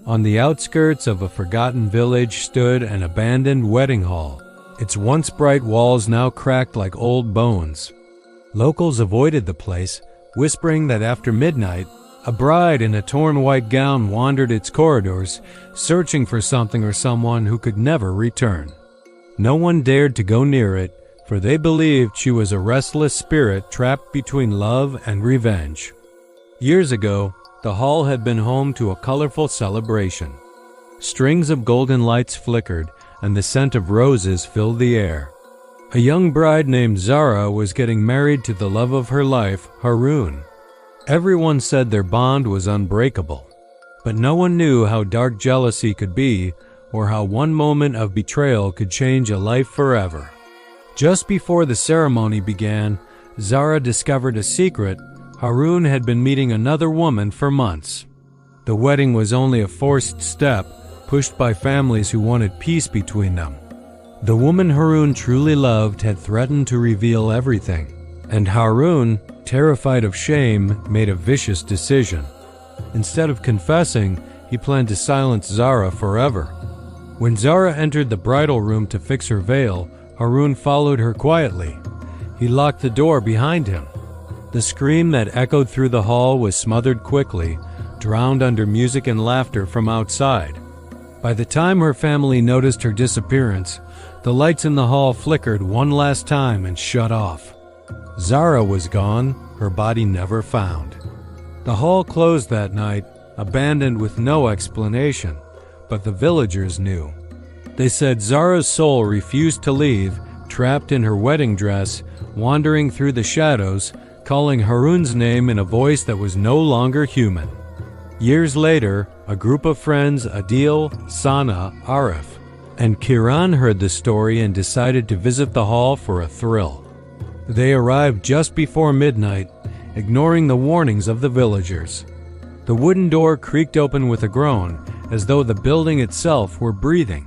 On the outskirts of a forgotten village stood an abandoned wedding hall, its once bright walls now cracked like old bones. Locals avoided the place, whispering that after midnight, a bride in a torn white gown wandered its corridors, searching for something or someone who could never return. No one dared to go near it, for they believed she was a restless spirit trapped between love and revenge. Years ago, the hall had been home to a colorful celebration. Strings of golden lights flickered, and the scent of roses filled the air. A young bride named Zara was getting married to the love of her life, Haroun. Everyone said their bond was unbreakable, but no one knew how dark jealousy could be, or how one moment of betrayal could change a life forever. Just before the ceremony began, Zara discovered a secret. Haroun had been meeting another woman for months. The wedding was only a forced step, pushed by families who wanted peace between them. The woman Haroun truly loved had threatened to reveal everything, and Haroun, terrified of shame, made a vicious decision. Instead of confessing, he planned to silence Zara forever. When Zara entered the bridal room to fix her veil, Haroun followed her quietly. He locked the door behind him. The scream that echoed through the hall was smothered quickly, drowned under music and laughter from outside. By the time her family noticed her disappearance, the lights in the hall flickered one last time and shut off. Zara was gone, her body never found. The hall closed that night, abandoned with no explanation, but the villagers knew. They said Zara's soul refused to leave, trapped in her wedding dress, wandering through the shadows, calling Haroun's name in a voice that was no longer human. Years later, a group of friends, Adil, Sana, Arif, and Kiran heard the story and decided to visit the hall for a thrill. They arrived just before midnight, ignoring the warnings of the villagers. The wooden door creaked open with a groan, as though the building itself were breathing.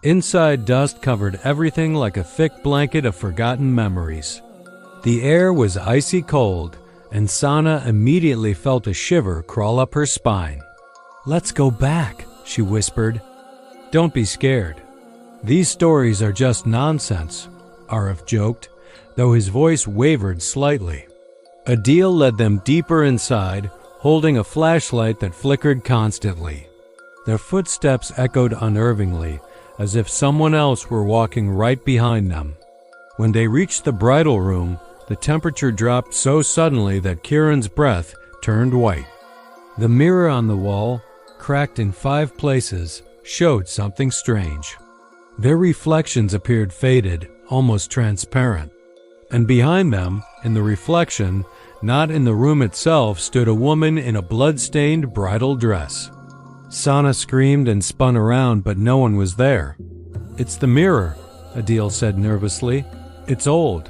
Inside, dust covered everything like a thick blanket of forgotten memories. The air was icy cold, and Sana immediately felt a shiver crawl up her spine. "Let's go back," she whispered. "Don't be scared. These stories are just nonsense," Arif joked, though his voice wavered slightly. Adil led them deeper inside, holding a flashlight that flickered constantly. Their footsteps echoed unnervingly, as if someone else were walking right behind them. When they reached the bridal room, the temperature dropped so suddenly that Kiran's breath turned white. The mirror on the wall, cracked in 5 places, showed something strange. Their reflections appeared faded, almost transparent. And behind them, in the reflection, not in the room itself, stood a woman in a blood-stained bridal dress. Sana screamed and spun around, but no one was there. "It's the mirror," Adil said nervously. "It's old.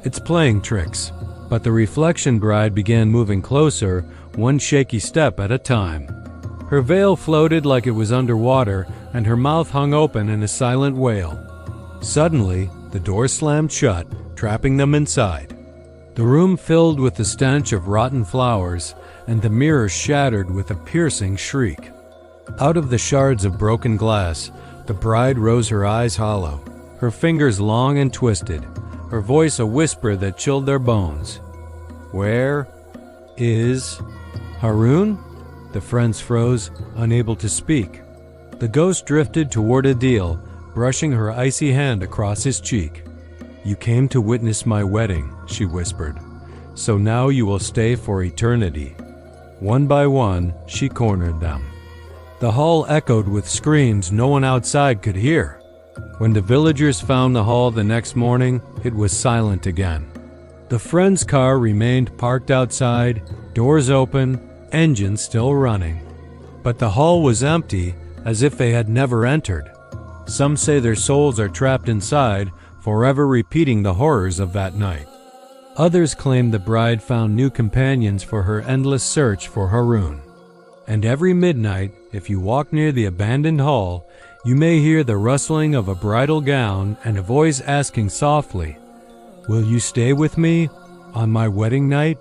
It's playing tricks." But the reflection bride began moving closer, one shaky step at a time. Her veil floated like it was underwater, and her mouth hung open in a silent wail. Suddenly, the door slammed shut, trapping them inside. The room filled with the stench of rotten flowers, and the mirror shattered with a piercing shriek. Out of the shards of broken glass, the bride rose, her eyes hollow, her fingers long and twisted, her voice a whisper that chilled their bones. "Where is Haroun?" The friends froze, unable to speak. The ghost drifted toward Adil, brushing her icy hand across his cheek. "You came to witness my wedding," she whispered. "So now you will stay for eternity." One by one, she cornered them. The hall echoed with screams no one outside could hear. When the villagers found the hall the next morning, it was silent again. The friend's car remained parked outside, doors open, engine still running. But the hall was empty, as if they had never entered. Some say their souls are trapped inside, forever repeating the horrors of that night. Others claim the bride found new companions for her endless search for Haroun. And every midnight, if you walk near the abandoned hall, you may hear the rustling of a bridal gown and a voice asking softly, "Will you stay with me on my wedding night?"